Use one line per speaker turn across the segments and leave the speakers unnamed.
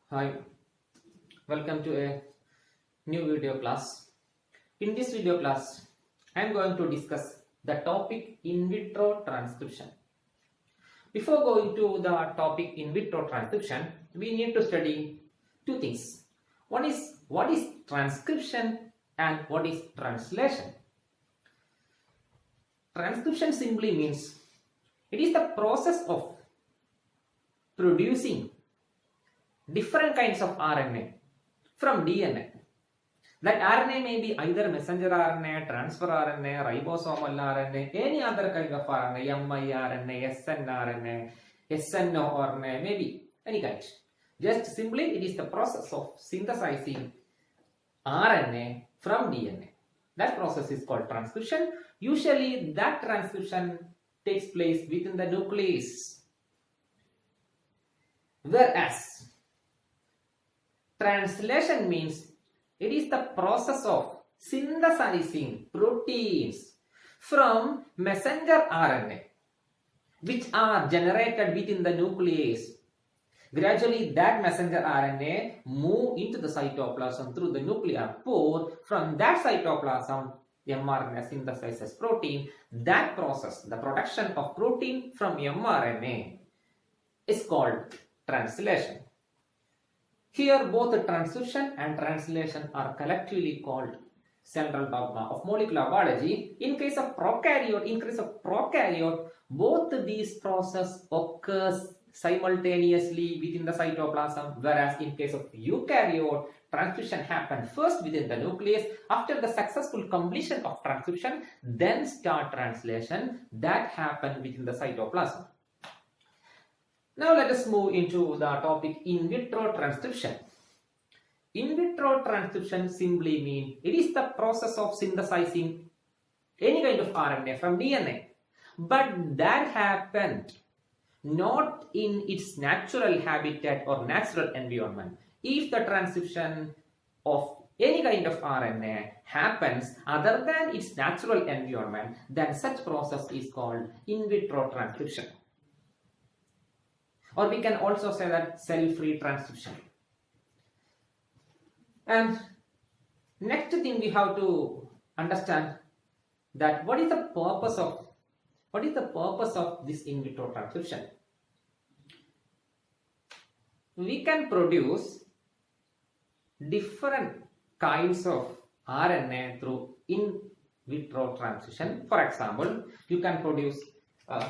Hi, welcome to a new video class. In this video class, I am going to discuss the topic in vitro transcription. Before going to the topic in vitro transcription, we need to study two things. One is what is transcription and what is translation. Transcription simply means it is the process of producing different kinds of RNA from DNA. That RNA may be either messenger RNA, transfer RNA, ribosomal RNA, any other kind of RNA, miRNA, snRNA, SNO RNA, maybe any kind. Just simply it is the process of synthesizing RNA from DNA. That process is called transcription. Usually that transcription takes place within the nucleus. Whereas translation means it is the process of synthesizing proteins from messenger RNA which are generated within the nucleus. Gradually that messenger RNA move into the cytoplasm through the nuclear pore. From that cytoplasm, mRNA synthesizes protein. That process, the production of protein from mRNA, is called translation. Here both the transcription and translation are collectively called central dogma of molecular biology. In case of prokaryote, both these processes occurs simultaneously within the cytoplasm, whereas in case of eukaryote, transcription happens first within the nucleus. After the successful completion of transcription, then start translation that happens within the cytoplasm. Now let us move into the topic in vitro transcription. In vitro transcription simply means it is the process of synthesizing any kind of RNA from DNA. But that happened not in its natural habitat or natural environment. If the transcription of any kind of RNA happens other than its natural environment, then such process is called in vitro transcription. Or we can also say that cell-free transcription. And next thing we have to understand that what is the purpose of this in vitro transcription? We can produce different kinds of RNA through in vitro transcription. For example, you can produce an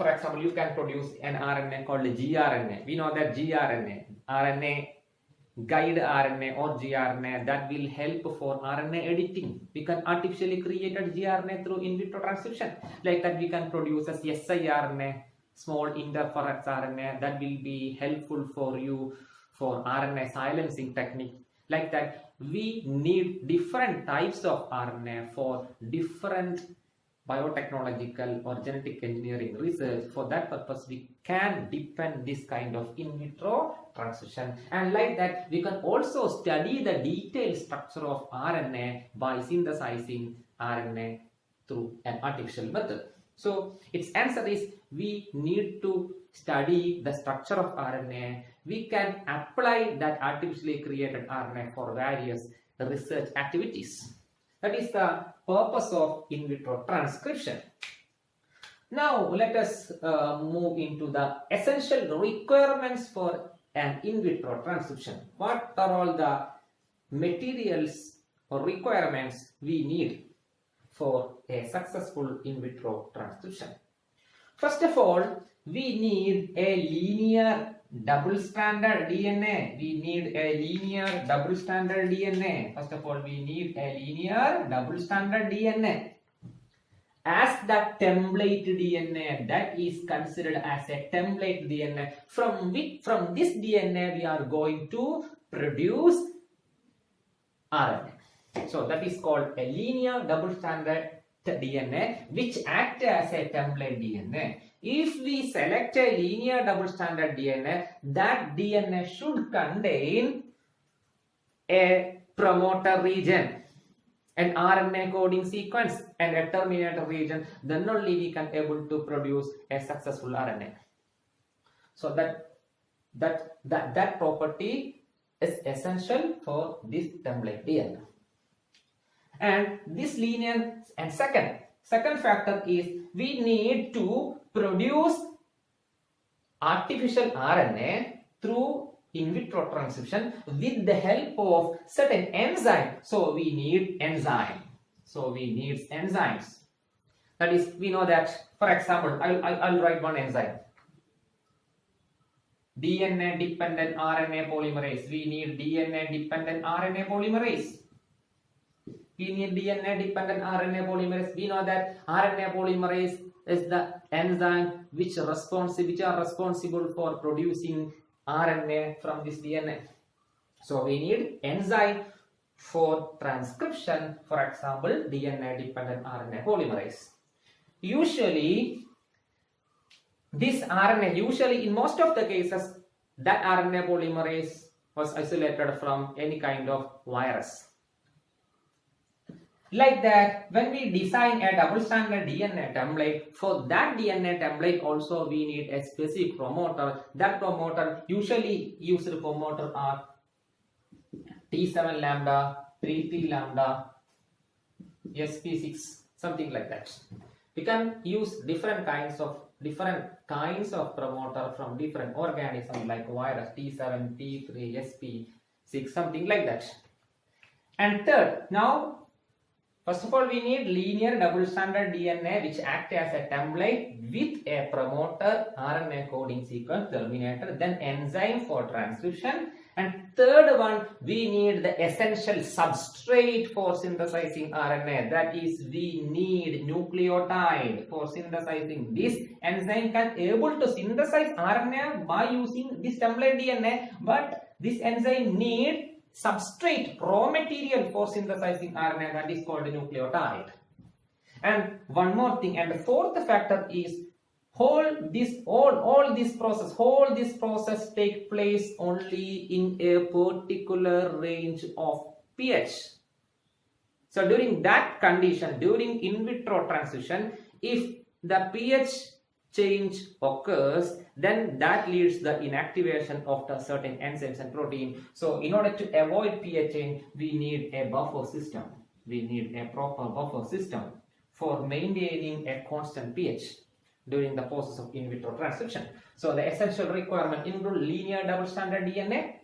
RNA called gRNA. We know that gRNA, RNA guide RNA or gRNA, that will help for RNA editing. We can artificially create a gRNA through in vitro transcription. Like that we can produce a siRNA, small interference RNA, that will be helpful for you for RNA silencing technique. Like that we need different types of RNA for different biotechnological or genetic engineering research. For that purpose, we can depend this kind of in vitro transcription. And like that, we can also study the detailed structure of RNA by synthesizing RNA through an artificial method. So its answer is we need to study the structure of RNA. We can apply that artificially created RNA for various research activities. That is the purpose of in vitro transcription. Now let us move into the essential requirements for an in vitro transcription. What are all the materials or requirements we need for a successful in vitro transcription? First of all, we need a linear double-stranded DNA. First of all, we need a linear double-stranded DNA. As the template DNA, that is considered as a template DNA. From this DNA, we are going to produce RNA. So that is called a linear double-stranded DNA, which acts as a template DNA. If we select a linear double-stranded DNA, that DNA should contain a promoter region, an RNA coding sequence, and a terminator region. Then only we can able to produce a successful RNA. So that property is essential for this template DNA. And this linear and second factor is we need to produce artificial RNA through in vitro transcription with the help of certain enzyme. So we need enzyme. So we need enzymes. That is, we know that, for example, I'll write one enzyme. DNA dependent RNA polymerase. We need DNA dependent RNA polymerase. We need DNA dependent RNA polymerase. We know that RNA polymerase is the enzyme which are responsible for producing RNA from this DNA. So we need enzyme for transcription, for example, DNA dependent RNA polymerase. Usually this RNA, in most of the cases, that RNA polymerase was isolated from any kind of virus. Like that, when we design a double-stranded DNA template, for that DNA template also we need a specific promoter. That promoter, usually used promoter are T7 lambda, 3T lambda, SP6, something like that. We can use different kinds of promoter from different organisms like virus, T7, T3, SP6, something like that. And third, now first of all, we need linear double-stranded DNA which act as a template with a promoter, RNA coding sequence, terminator, then enzyme for transcription. And third one, we need the essential substrate for synthesizing RNA. That is, we need nucleotide for synthesizing. This enzyme can able to synthesize RNA by using this template DNA, but this enzyme need substrate, raw material for synthesizing RNA, that is called nucleotide. And one more thing, and the fourth factor is all this process take place only in a particular range of pH. So during that condition, during in vitro transition, if the pH change occurs, then that leads the inactivation of the certain enzymes and protein. So in order to avoid pH change, we need a buffer system. We need a proper buffer system for maintaining a constant pH during the process of in vitro transcription. So the essential requirement include linear double-stranded DNA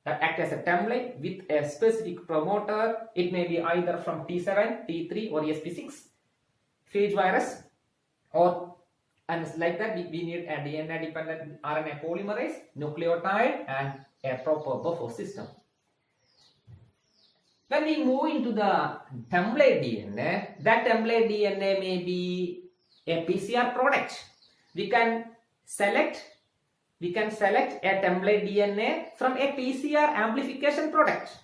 that act as a template with a specific promoter. It may be either from T7, T3 or SP6 phage virus, or and like that we need a DNA dependent RNA polymerase, nucleotide, and a proper buffer system. When we move into the template DNA, that template DNA may be a PCR product. We can select a template DNA from a PCR amplification product.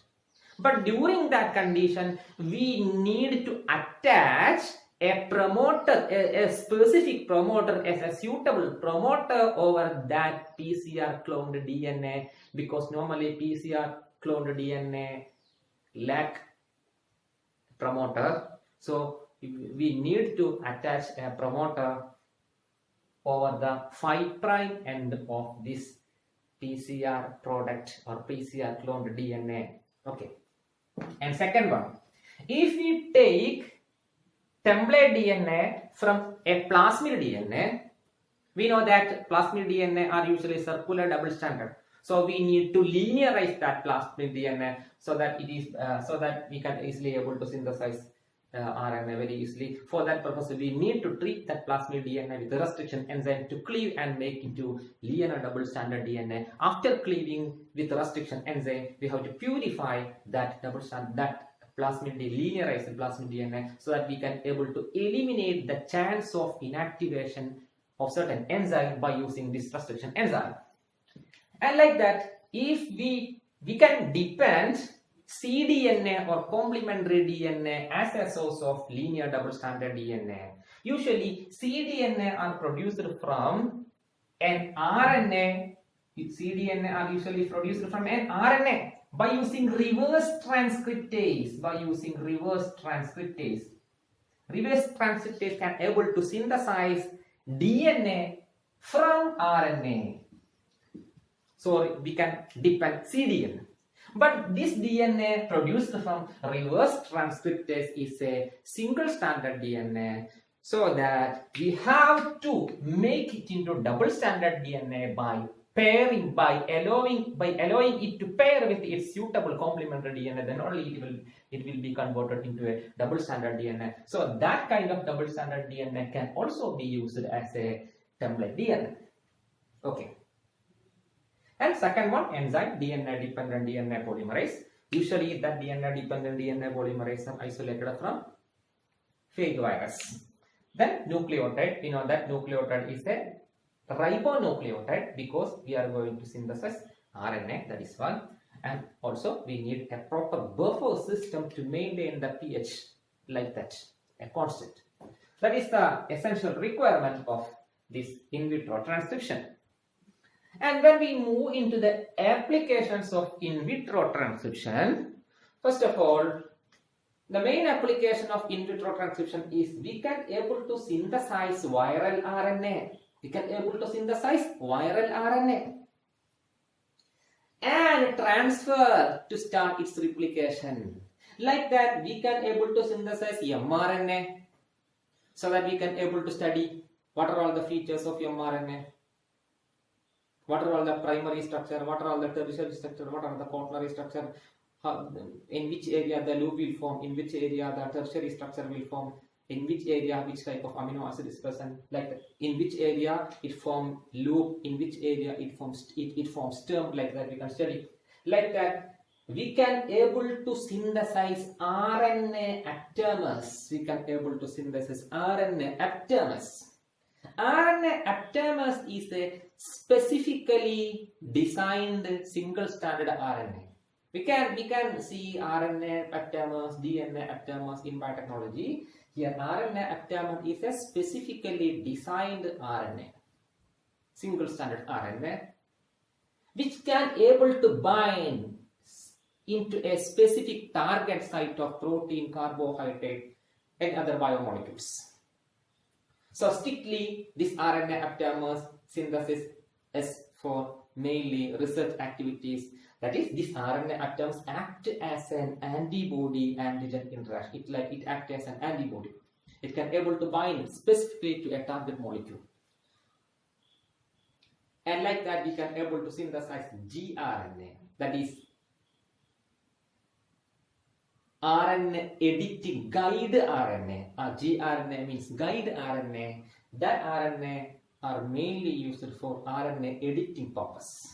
But during that condition, we need to attach a promoter, a specific promoter as a suitable promoter over that PCR cloned DNA, because normally PCR cloned DNA lack promoter. So we need to attach a promoter over the 5' end of this PCR product or PCR cloned DNA. Okay. And second one, if we take template DNA from a plasmid DNA, we know that plasmid DNA are usually circular double-stranded. So we need to linearize that plasmid DNA so that it is so that we can easily able to synthesize RNA very easily. For that purpose, we need to treat that plasmid DNA with a restriction enzyme to cleave and make into linear double-stranded DNA. After cleaving with restriction enzyme, we have to purify that plasmid linearized plasmid DNA so that we can able to eliminate the chance of inactivation of certain enzyme by using this restriction enzyme. And like that, if we can depend cDNA or complementary DNA as a source of linear double-stranded DNA. Usually cDNA are produced from an RNA. cDNA are usually produced from an RNA by using reverse transcriptase. Reverse transcriptase can able to synthesize DNA from RNA. So we can depend cDNA. But this DNA produced from reverse transcriptase is a single stranded DNA, so that we have to make it into double stranded DNA by pairing, by allowing it to pair with its suitable complementary DNA. Then only it will be converted into a double stranded DNA. So that kind of double stranded DNA can also be used as a template DNA. Okay. And second one, enzyme, DNA dependent DNA polymerase. Usually that DNA dependent DNA polymerase are isolated from phage virus. Then nucleotide, we know that nucleotide is a ribonucleotide because we are going to synthesize RNA, that is one. And also we need a proper buffer system to maintain the pH like that, a constant. That is the essential requirement of this in vitro transcription. And when we move into the applications of in vitro transcription, first of all, the main application of in vitro transcription is we can able to synthesize viral RNA. We can able to synthesize viral RNA and transfer to start its replication. Like that, we can able to synthesize mRNA so that we can able to study what are all the features of mRNA. What are all the primary structure, what are all the tertiary structure, what are the quaternary structure, in which area the loop will form, in which area the tertiary structure will form, in which area which type of amino acid is present, like that. In which area it forms loop, in which area it forms term, like that we can study. Like that, we can able to synthesize RNA aptamers. We can able to synthesize RNA aptamers. RNA aptamers is a specifically designed single stranded RNA. We can see RNA aptamers, DNA aptamers in biotechnology. Here RNA aptamer is a specifically designed RNA, single stranded RNA, which can able to bind into a specific target site of protein, carbohydrate and other biomolecules. So strictly this RNA aptamers synthesis is for mainly research activities. That is, this RNA aptamers act as an antibody antigen interaction. It acts as an antibody. It can able to bind specifically to a target molecule. And like that, we can able to synthesize gRNA. That is RNA editing guide RNA. gRNA means guide RNA. That RNA are mainly used for RNA editing purpose.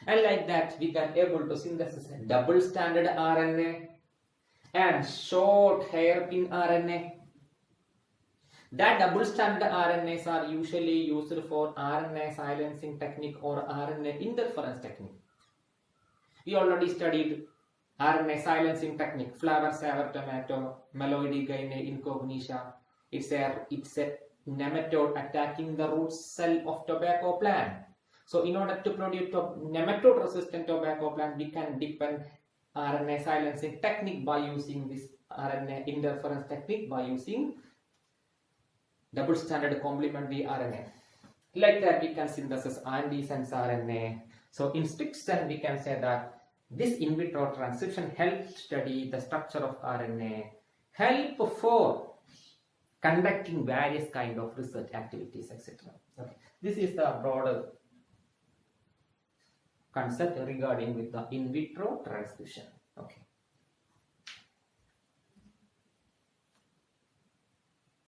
And like that, we can able to synthesize a double stranded RNA and short hairpin RNA. That double stranded RNAs are usually used for RNA silencing technique or RNA interference technique. We already studied RNA silencing technique, flavor saver tomato, Meloidigyne incognitia. It's a nematode attacking the root cell of tobacco plant. So in order to produce nematode resistant tobacco plant, we can depend RNA silencing technique by using this RNA interference technique by using double stranded complementary RNA. Like that, we can synthesize antisense RNA. So in strict sense, we can say that this in vitro transcription helps study the structure of RNA, help for conducting various kind of research activities, etc. Okay. This is the broader concept regarding with the in vitro transcription.